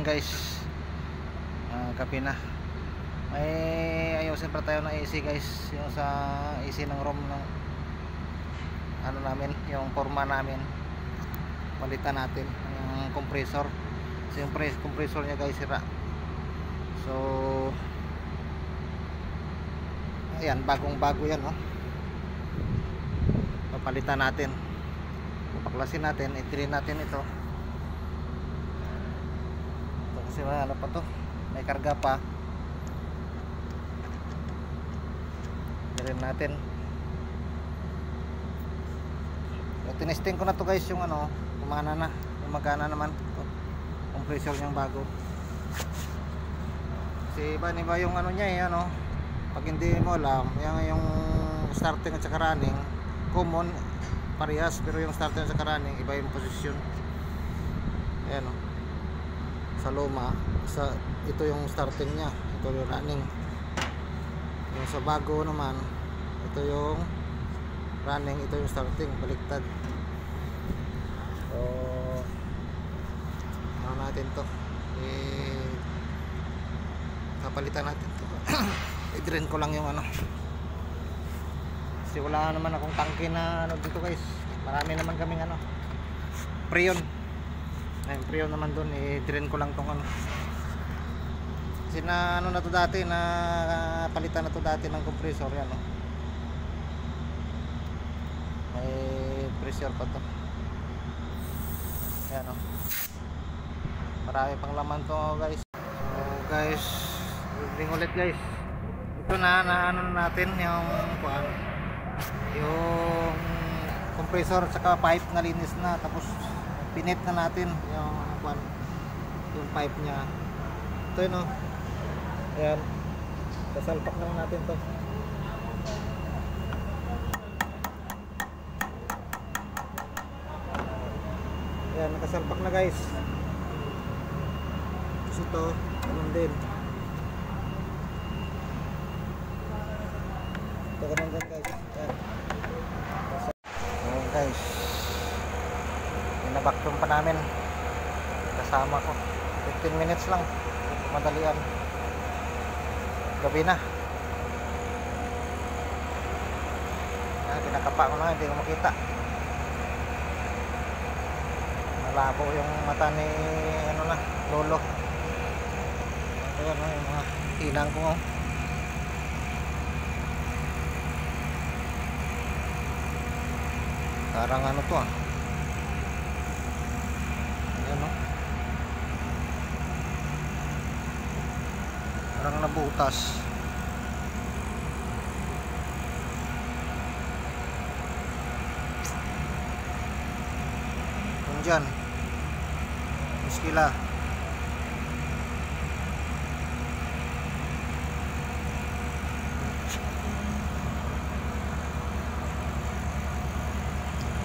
guys, gabi na. May ayusin pa tayo ng AC guys, yung sa AC ng room ng ano namin, yung forma namin. Palitan natin yung compressor. So yung compressor niya guys sira. So ayan, bagong bago yan, oh. Papalitan natin, paklasin natin, i-drain natin ito. Ito kasi ano pa to, may karga pa. Drain natin. So, tinesting ko na to guys, yung ano, kumana na, yung magana naman ito, compressor niyang bago. Kasi iba yung ano niya eh, ano, pag hindi mo alam, yung starting at saka running common, parehas, pero yung starting at saka running iba yung posisyon. Ayan, oh. Sa luma, ito yung starting nya, ito yung running. Yung sa bago naman, ito yung running, ito yung starting, baliktad. So ano natin to, kapalitan natin to. I-drain ko lang yung ano, kasi wala naman akong tangke na ano dito guys. Marami naman kaming ano, Freon. Ayun, Freon naman dun, i-drain ko lang tong ano. Kasi na ano na to dati, na palitan na to dati ng compressor, yan, oh. May pressure pa to. Yan, oh. Marami pang laman to guys. So guys, building ulit guys. Ito na ano natin yung compressor at saka pipe na linis na, tapos pinit na natin yung pipe nya. Ito yun, oh. Ayan, kasalpak naman natin to. Ayan, nakasalpak na guys. Tapos ito, ganun din. Ito ganun din guys. Ayan. Ayan guys, pinabaktum pa namin kasama ko. 15 minutes lang, madalian. Gabi na. Ayan, kinakapa ko na, hindi ko makita. Malabo yung mata ni ano na, lolo. Ayan, yung mga ilang ko, oh. Parang ano to, ah. Ayan, oh. Parang nabutas. Kung dyan muskila.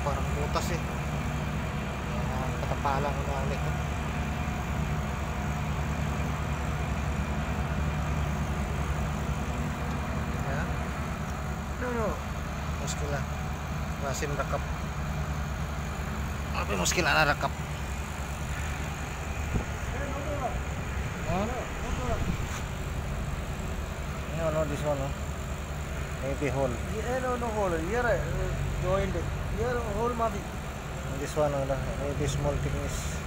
Parang butas eh. Katapalang ulit. Ayan. No. Muskila. Masin rakap. Apa muskila na rakap? No, this one, no. Maybe hole. No hole. Here joined. Here hole madi. This one, no, maybe small thickness.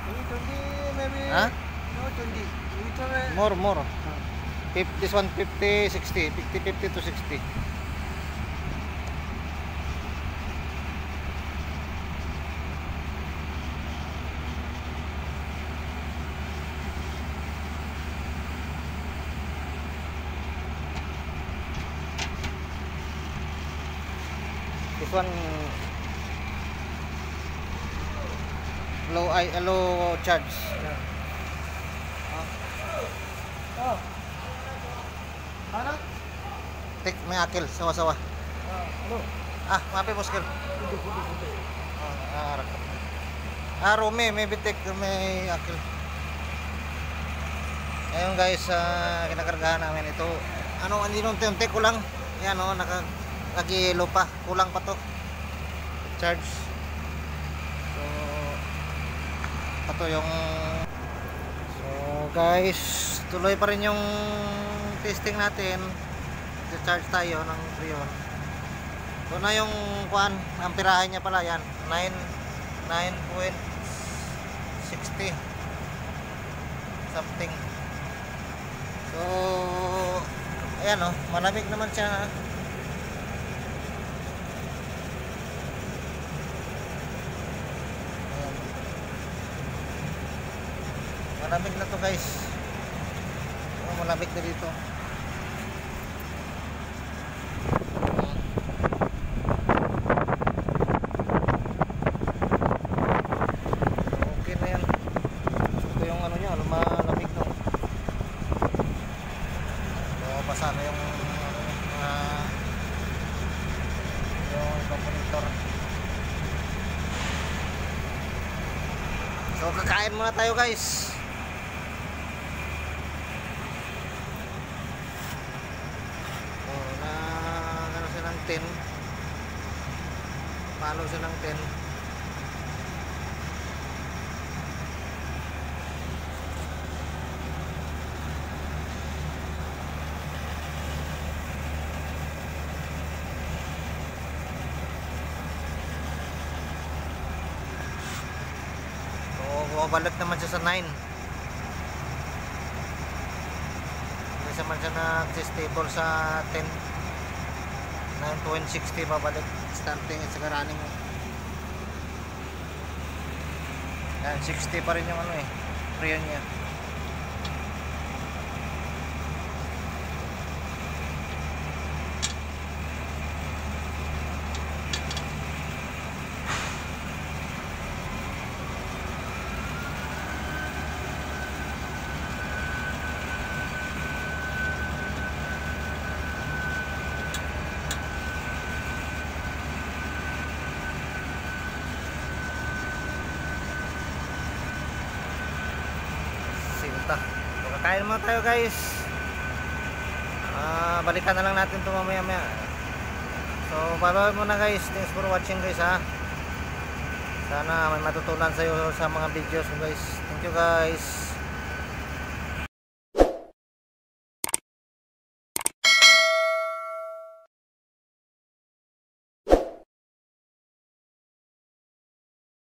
Maybe 20, maybe. Huh? No 20. More. This one 50, 60. 50 to 60. This one low charge. Yeah. Oh. Mana? Tik may akil sawa-sawa. Hello. Mapi muskil. Rumi may bitik, may akil. Ayun guys, kinakargahan namin ito. Ano, hindi nung unti ko lang. Yan, oh, nag-yellow pa, kulang pa to charge. So ito yung, so guys, tuloy pa rin yung testing natin. Charge tayo ng Freon. So na yung kuan, amperahe niya pala yan, 9.60 something. So ayan oh, malamig naman siya. Ayan. Malamig na to guys. Oh, malamig na dito. Okay na yan. Ito yung ano niya, malamig no. So basa na yung yung evaporator. So kakain muna tayo guys. So na ano siya ng 10. Palo siya ng 10. Bumabalik naman siya sa 9. Hindi naman siya nag-stable sa 10. 9.60 babalik starting at saka running. Yan, 60 pa rin yung ano eh, Freon niya. Sinta. So, kakain muna tayo guys. Balikan na lang natin ito mamaya maya. So bye bye muna guys. Thanks for watching guys ha. Sana may matutunan sa iyo sa mga videos ko guys. Thank you guys.